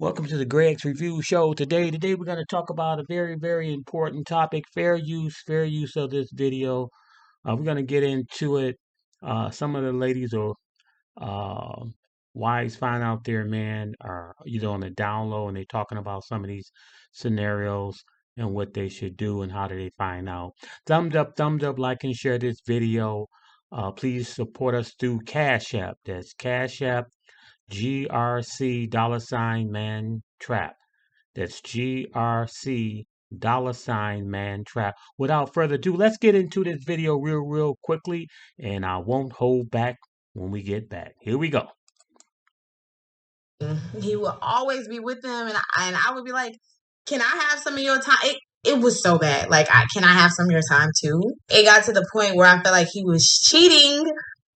Welcome to the Greg's Review Show. Today we're going to talk about a very important topic: fair use of this video. We're going to get into it. Some of the ladies or uh, wives find out their men are either on the down low and they're talking about some of these scenarios and what they should do and how do they find out. Thumbs up, like and share this video. Please support us through Cash App. That's Cash App. GRC $ mantrap. That's GRC $mantrap. Without further ado, let's get into this video real quickly, and I won't hold back when we get back. Here we go. He will always be with them, and I would be like, "Can I have some of your time?" It was so bad. Like, can I have some of your time too? It got to the point where I felt like he was cheating,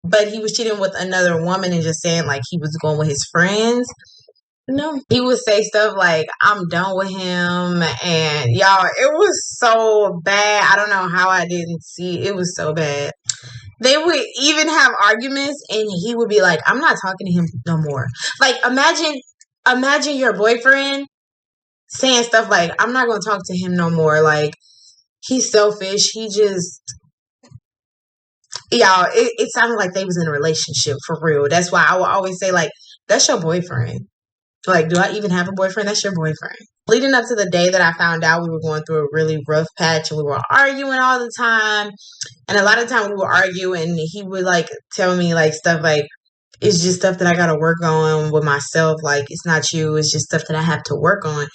but he was cheating with another woman and just saying like he was going with his friends. No, he would say stuff like, "I'm done with him," and y'all, it was so bad. I don't know how I didn't see it. It was so bad. They would even have arguments, and he would be like, "I'm not talking to him no more." Like, imagine your boyfriend saying stuff like, "I'm not going to talk to him no more." Like, he's selfish. He just, y'all, it sounded like they was in a relationship for real. That's why I would always say, like, that's your boyfriend. Like, do I even have a boyfriend? That's your boyfriend. Leading up to the day that I found out we were going through a really rough patch and we were arguing all the time. And a lot of time we would argue and he would like tell me like stuff like, it's just stuff that I got to work on with myself. Like, it's not you. It's just stuff that I have to work on.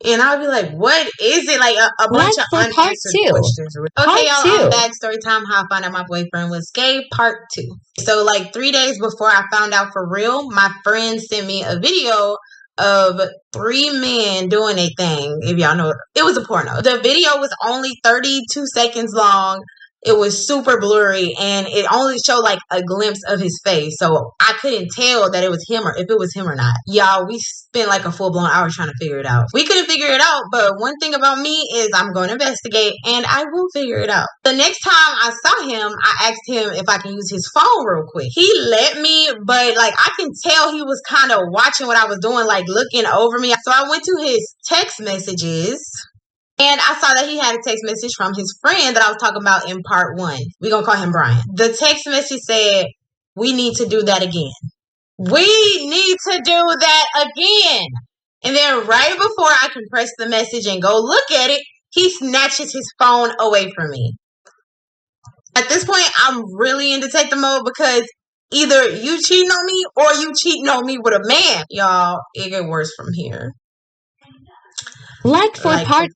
And I would be like, what is it? Like a bunch of unanswered questions. Okay, y'all, I'm back. Story time, how I found out my boyfriend was gay, part 2. So like 3 days before I found out for real, my friend sent me a video of 3 men doing a thing. If y'all know, it was a porno. The video was only 32 seconds long. It was super blurry and it only showed like a glimpse of his face. So I couldn't tell that it was him or if it was him or not. Y'all, we spent like a full-blown hour trying to figure it out. We couldn't figure it out, but one thing about me is I'm going to investigate and I will figure it out. The next time I saw him, I asked him if I can use his phone real quick. He let me, but like I can tell he was kind of watching what I was doing, like looking over me. So I went to his text messages. And I saw that he had a text message from his friend that I was talking about in part 1. We're going to call him Brian. The text message said, "We need to do that again. We need to do that again." And then right before I can press the message and go look at it, he snatches his phone away from me. At this point, I'm really in detective mode because either you cheating on me or you cheating on me with a man. Y'all, it get worse from here. Like for part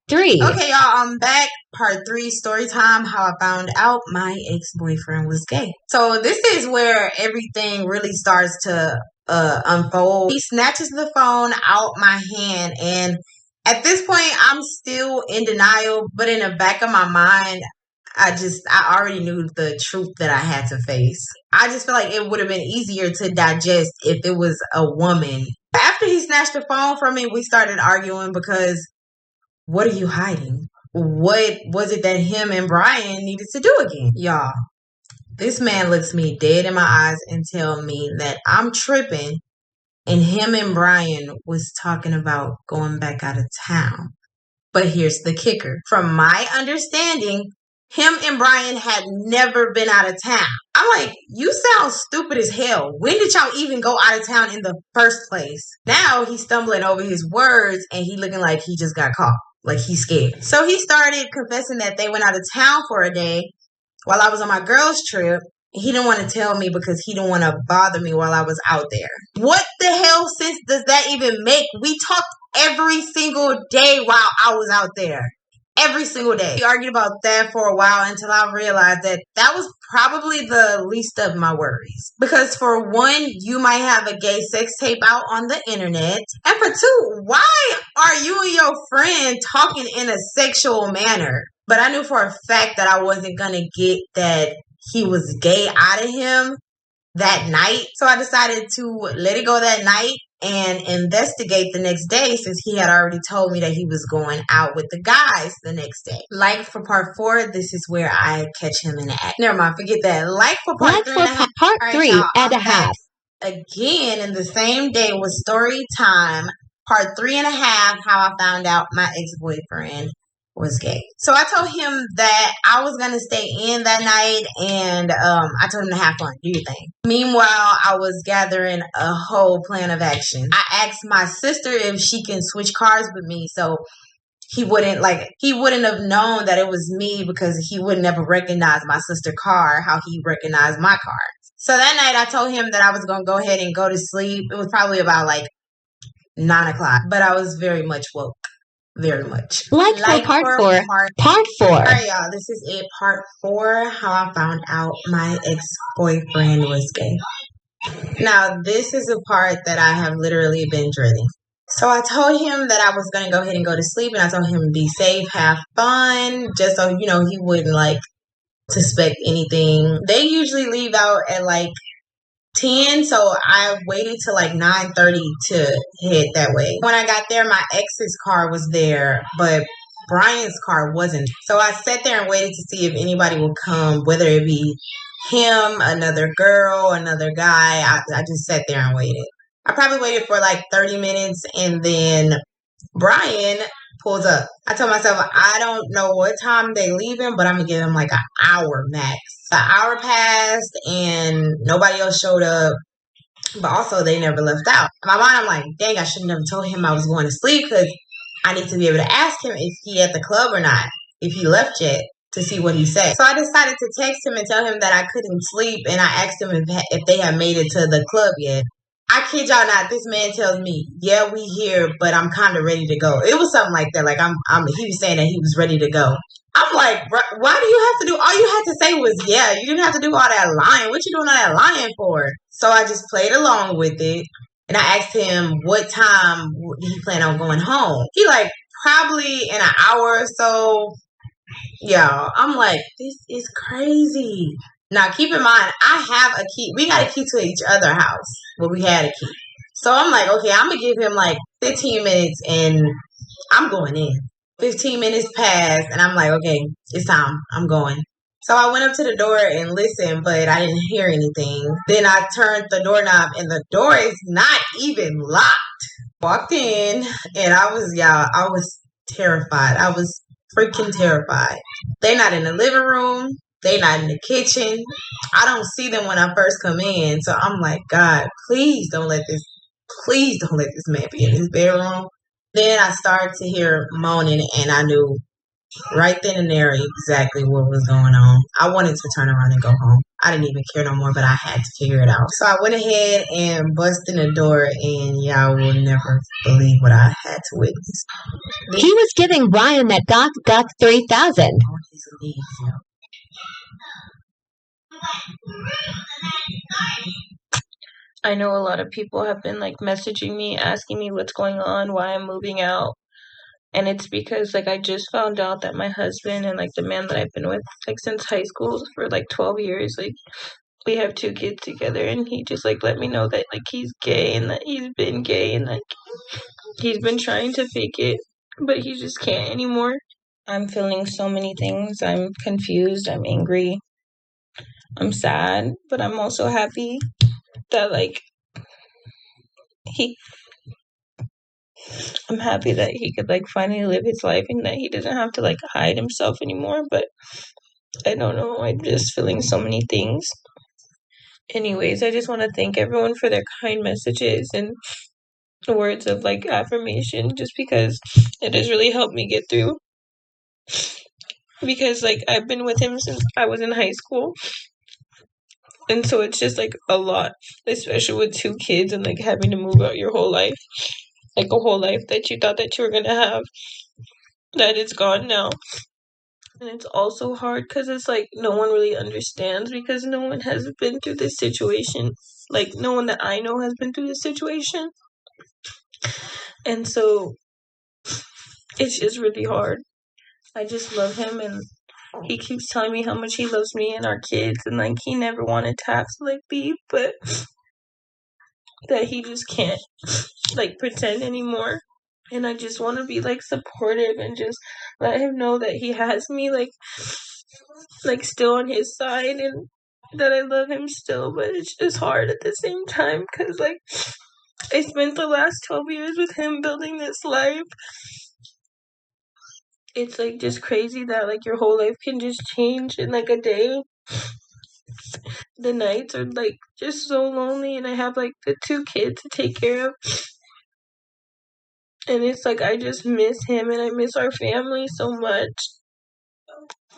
3. Okay, y'all, I'm back. Part 3, story time, how I found out my ex-boyfriend was gay. So this is where everything really starts to unfold. He snatches the phone out my hand, and at this point, I'm still in denial, but in the back of my mind, I already knew the truth that I had to face. I just feel like it would have been easier to digest if it was a woman. After he snatched the phone from me, we started arguing because what are you hiding? What was it that him and Brian needed to do again? Y'all, this man looks me dead in my eyes and tell me that I'm tripping and him and Brian was talking about going back out of town. But here's the kicker. From my understanding, him and Brian had never been out of town. I'm like, you sound stupid as hell. When did y'all even go out of town in the first place? Now he's stumbling over his words and he looking like he just got caught. Like he's scared. So he started confessing that they went out of town for a day while I was on my girls' trip. He didn't want to tell me because he didn't want to bother me while I was out there. What the hell sense does that even make? We talked every single day while I was out there. Every single day. We argued about that for a while until I realized that that was probably the least of my worries. Because for one, you might have a gay sex tape out on the internet. And for 2, why are you and your friend talking in a sexual manner? But I knew for a fact that I wasn't going to get that he was gay out of him that night. So I decided to let it go that night and investigate the next day since he had already told me that he was going out with the guys the next day. Like for part 4, this is where I catch him in the act. Never mind, forget that. Like for part 3 and a half. again in the same day was story time, part 3.5, how I found out my ex-boyfriend was gay. So I told him that I was going to stay in that night, and I told him to have fun, do your thing. Meanwhile, I was gathering a whole plan of action. I asked my sister if she can switch cars with me, so he wouldn't have known that it was me, because he would never recognize my sister's car how he recognized my car. So that night I told him that I was going to go ahead and go to sleep. It was probably about like 9 o'clock, but I was very much woke. Very much. Like for part 4. Part 4. All right, y'all. This is it. Part 4, how I found out my ex-boyfriend was gay. Now, this is a part that I have literally been dreading. So I told him that I was going to go ahead and go to sleep, and I told him to be safe, have fun, just so, he wouldn't like suspect anything. They usually leave out at like 10, so I waited till like 9:30 to head that way. When I got there, my ex's car was there, but Brian's car wasn't. So I sat there and waited to see if anybody would come, whether it be him, another girl, another guy. I just sat there and waited. I probably waited for like 30 minutes, and then Brian pulls up. I told myself, I don't know what time they leaving, but I'm going to give him like an hour max. An hour passed and nobody else showed up, but also they never left out. In my mind, I'm like, dang, I should have never told him I was going to sleep, because I need to be able to ask him if he at the club or not, if he left yet, to see what he said. So I decided to text him and tell him that I couldn't sleep, and I asked him if they had made it to the club yet. I kid y'all not, this man tells me, yeah, we here, but I'm kind of ready to go. It was something like that. Like he was saying that he was ready to go. I'm like, why do you have to do, all you had to say was, yeah, you didn't have to do all that lying. What you doing all that lying for? So I just played along with it. And I asked him what time did he plan on going home. He like, probably in an hour or so. Yeah, I'm like, this is crazy. Now, keep in mind, I have a key. We got a key to each other house. Well, we had a key. So I'm like, okay, I'm going to give him like 15 minutes and I'm going in. 15 minutes passed and I'm like, okay, it's time. I'm going. So I went up to the door and listened, but I didn't hear anything. Then I turned the doorknob and the door is not even locked. Walked in and I was terrified. I was freaking terrified. They not in the living room. They not in the kitchen. I don't see them when I first come in. So I'm like, God, please don't let this man be in his bedroom. Then I started to hear moaning and I knew right then and there exactly what was going on. I wanted to turn around and go home. I didn't even care no more, but I had to figure it out. So I went ahead and busted in the door, and y'all will never believe what I had to witness. He was giving Brian that got 3,000. I know a lot of people have been like messaging me, asking me what's going on, why I'm moving out. And it's because like I just found out that my husband and like the man that I've been with like since high school for like 12 years, like we have 2 kids together, and he just like let me know that like he's gay and that he's been gay and like he's been trying to fake it, but he just can't anymore. I'm feeling so many things. I'm confused, I'm angry, I'm sad, but I'm also happy that like I'm happy that he could like finally live his life and that he doesn't have to like hide himself anymore. But I don't know, I'm just feeling so many things. Anyways, I just want to thank everyone for their kind messages and words of like affirmation, just because it has really helped me get through. Because like I've been with him since I was in high school, and so it's just like a lot, especially with 2 kids and like having to move out your whole life, like a whole life that you thought that you were gonna have, that it's gone now. And it's also hard because it's like no one really understands, because no one has been through this situation. Like no one that I know has been through this situation. And so it's just really hard. I just love him, and he keeps telling me how much he loves me and our kids, and like he never wanted to have to like leave, but that he just can't like pretend anymore. And I just want to be like supportive and just let him know that he has me like still on his side, and that I love him still, but it's just hard at the same time because, like, I spent the last 12 years with him building this life. It's, like, just crazy that, like, your whole life can just change in, like, a day. The nights are, like, just so lonely, and I have, like, the 2 kids to take care of. And it's, like, I just miss him, and I miss our family so much.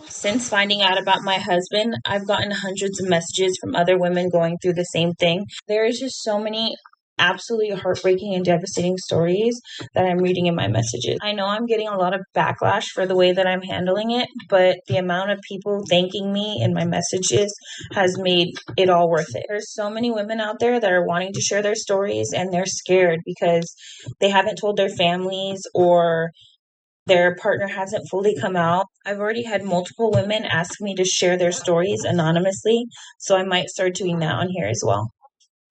Since finding out about my husband, I've gotten hundreds of messages from other women going through the same thing. There is just so many absolutely heartbreaking and devastating stories that I'm reading in my messages. I know I'm getting a lot of backlash for the way that I'm handling it, but the amount of people thanking me in my messages has made it all worth it. There's so many women out there that are wanting to share their stories, and they're scared because they haven't told their families or their partner hasn't fully come out. I've already had multiple women ask me to share their stories anonymously, so I might start doing that on here as well.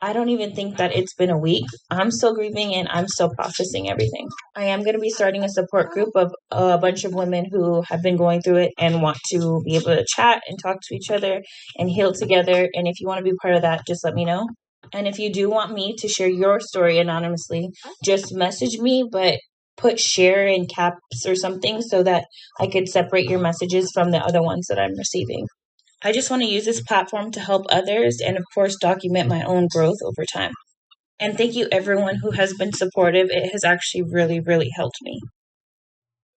I don't even think that it's been a week. I'm still grieving and I'm still processing everything. I am going to be starting a support group of a bunch of women who have been going through it and want to be able to chat and talk to each other and heal together. And if you want to be part of that, just let me know. And if you do want me to share your story anonymously, just message me, but put share in caps or something so that I could separate your messages from the other ones that I'm receiving. I just want to use this platform to help others and, of course, document my own growth over time. And thank you, everyone who has been supportive. It has actually really, really helped me.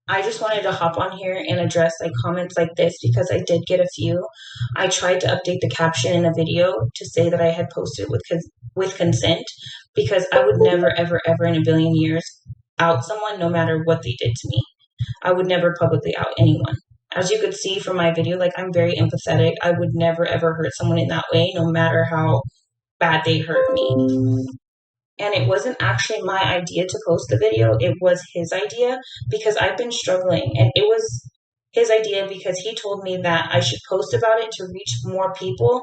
I just wanted to hop on here and address like comments like this because I did get a few. I tried to update the caption in a video to say that I had posted with consent because I would never, ever, ever in a billion years out someone no matter what they did to me. I would never publicly out anyone. As you could see from my video, like I'm very empathetic. I would never ever hurt someone in that way, no matter how bad they hurt me. And it wasn't actually my idea to post the video. It was his idea because I've been struggling. And it was his idea because he told me that I should post about it to reach more people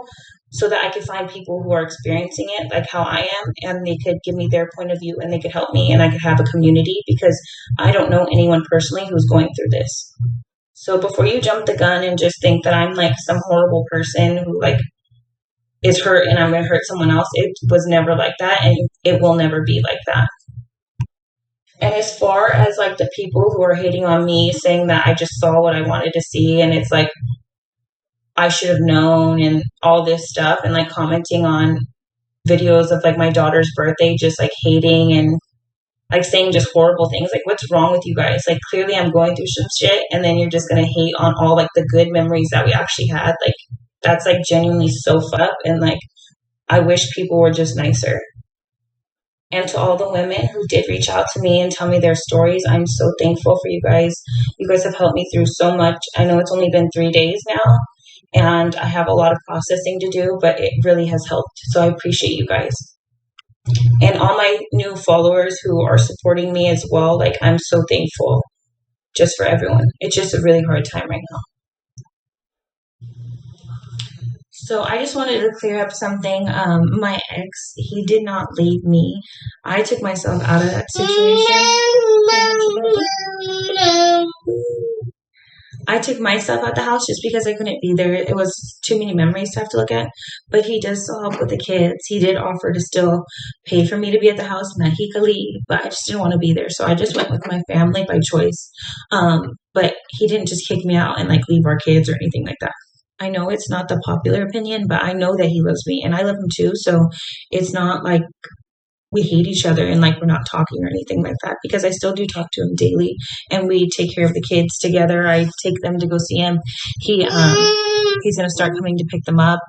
so that I could find people who are experiencing it like how I am, and they could give me their point of view and they could help me and I could have a community because I don't know anyone personally who's going through this. So before you jump the gun and just think that I'm like some horrible person who like is hurt and I'm going to hurt someone else, it was never like that and it will never be like that. And as far as like the people who are hating on me saying that I just saw what I wanted to see and it's like I should have known and all this stuff and like commenting on videos of like my daughter's birthday just like hating and like saying just horrible things, like what's wrong with you guys? Like clearly I'm going through some shit and then you're just gonna hate on all like the good memories that we actually had. Like that's like genuinely so fucked, and like I wish people were just nicer. And to all the women who did reach out to me and tell me their stories, I'm so thankful for you guys. You guys have helped me through so much. I know it's only been 3 days now and I have a lot of processing to do, but it really has helped. So I appreciate you guys. And all my new followers who are supporting me as well, like I'm so thankful just for everyone. It's just a really hard time right now. So I just wanted to clear up something. My ex, he did not leave me. I took myself out of that situation. I took myself out the house just because I couldn't be there. It was too many memories to have to look at. But he does still help with the kids. He did offer to still pay for me to be at the house and that he could leave, but I just didn't want to be there. So I just went with my family by choice. But he didn't just kick me out and like leave our kids or anything like that. I know it's not the popular opinion, but I know that he loves me and I love him too. So it's not like we hate each other and like we're not talking or anything like that, because I still do talk to him daily and we take care of the kids together. I take them to go see him. He's going to start coming to pick them up.